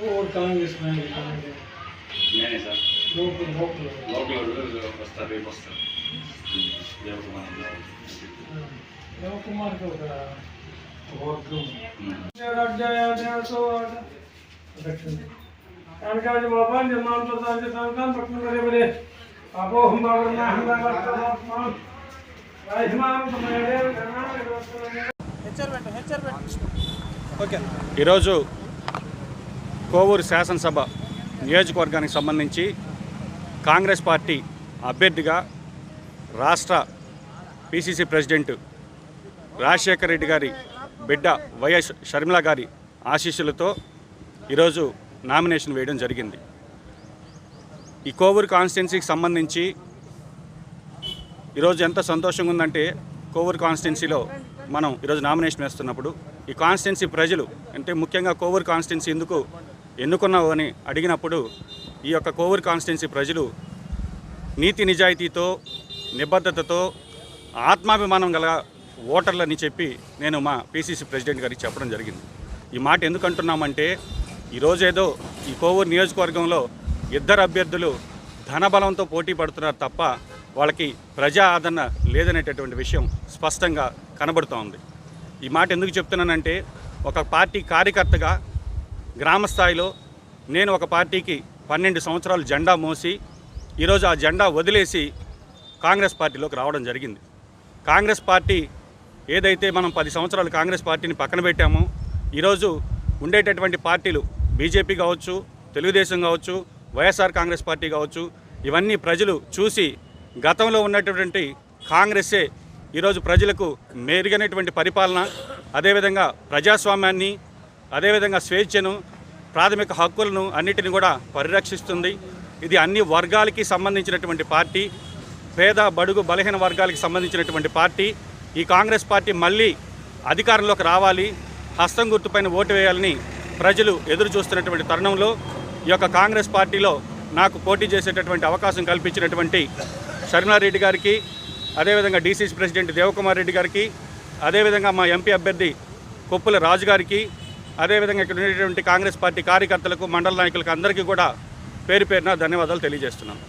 और कांग्रेस में నేనే సార్ లోకల్ వస్తారు రేపు వస్తారు దేవకుమార్కి ఒక कानकाजी बाबा निर्माण प्रसाद के संतान पक्ष बड़े बड़े आपो हम बाबर ना हम बाबर राजमान तुम्हारे ఓకే ఈరోజు కోవూరు శాసనసభ నియోజకవర్గానికి సంబంధించి కాంగ్రెస్ పార్టీ అభ్యర్థిగా రాష్ట్ర పిసిసి ప్రెసిడెంట్ రాజశేఖర్ రెడ్డి గారి బిడ్డ వైఎస్ షర్మిల గారి ఆశీస్సులతో ఈరోజు నామినేషన్ వేయడం జరిగింది. ఈ కోవూరు కాన్స్టిట్యున్సీకి సంబంధించి ఈరోజు ఎంత సంతోషంగా ఉందంటే కోవూరు కాన్స్టిట్యున్సీలో మనం ఈరోజు నామినేషన్ వేస్తున్నప్పుడు ఈ కాన్స్టిట్యున్సీ ప్రజలు అంటే ముఖ్యంగా కోవూరు కాన్స్టిట్యున్సీ ఎందుకు ఎన్నుకున్నావు అని అడిగినప్పుడు ఈ యొక్క కోవూరు కాన్స్టిట్యున్సీ ప్రజలు నీతి నిజాయితీతో నిబద్ధతతో ఆత్మాభిమానం గల ఓటర్లని చెప్పి నేను మా పిసిసి ప్రెసిడెంట్ గారికి చెప్పడం జరిగింది. ఈ మాట ఎందుకు అంటున్నామంటే ఈరోజేదో ఈ కోవూరు నియోజకవర్గంలో ఇద్దరు అభ్యర్థులు ధనబలంతో పోటీ పడుతున్నారు తప్ప వాళ్ళకి ప్రజా ఆదరణ లేదనేటటువంటి విషయం స్పష్టంగా కనబడుతూ ఉంది. ఈ మాట ఎందుకు చెప్తున్నానంటే ఒక పార్టీ కార్యకర్తగా గ్రామ స్థాయిలో నేను ఒక పార్టీకి 12 సంవత్సరాలు జెండా మోసి ఈరోజు ఆ జెండా వదిలేసి కాంగ్రెస్ పార్టీలోకి రావడం జరిగింది. కాంగ్రెస్ పార్టీ ఏదైతే మనం 10 సంవత్సరాలు కాంగ్రెస్ పార్టీని పక్కన పెట్టామో ఈరోజు ఉండేటటువంటి పార్టీలు బీజేపీ కావచ్చు, తెలుగుదేశం కావచ్చు, వైఎస్ఆర్ కాంగ్రెస్ పార్టీ కావచ్చు, ఇవన్నీ ప్రజలు చూసి గతంలో ఉన్నటువంటి కాంగ్రెస్సే ఈరోజు ప్రజలకు మెరుగైనటువంటి పరిపాలన, అదేవిధంగా ప్రజాస్వామ్యాన్ని, అదేవిధంగా స్వేచ్ఛను, ప్రాథమిక హక్కులను అన్నిటిని కూడా పరిరక్షిస్తుంది. ఇది అన్ని వర్గాలకి సంబంధించినటువంటి పార్టీ, పేద బడుగు బలహీన వర్గాలకి సంబంధించినటువంటి పార్టీ. ఈ కాంగ్రెస్ పార్టీ మళ్ళీ అధికారంలోకి రావాలి, హస్తం గుర్తుపైన ఓటు వేయాలని ప్రజలు ఎదురు చూస్తున్నటువంటి తరుణంలో ఈ యొక్క కాంగ్రెస్ పార్టీలో నాకు పోటీ చేసేటటువంటి అవకాశం కల్పించినటువంటి షర్మిలారెడ్డి గారికి, అదేవిధంగా డీసీసీ ప్రెసిడెంట్ దేవకుమార్ రెడ్డి గారికి, అదేవిధంగా మా ఎంపీ అభ్యర్థి కొప్పుల రాజు గారికి, అదేవిధంగా ఇక్కడ ఉండేటువంటి కాంగ్రెస్ పార్టీ కార్యకర్తలకు, మండల నాయకులకు అందరికీ కూడా పేరు పేరున ధన్యవాదాలు తెలియజేస్తున్నాను.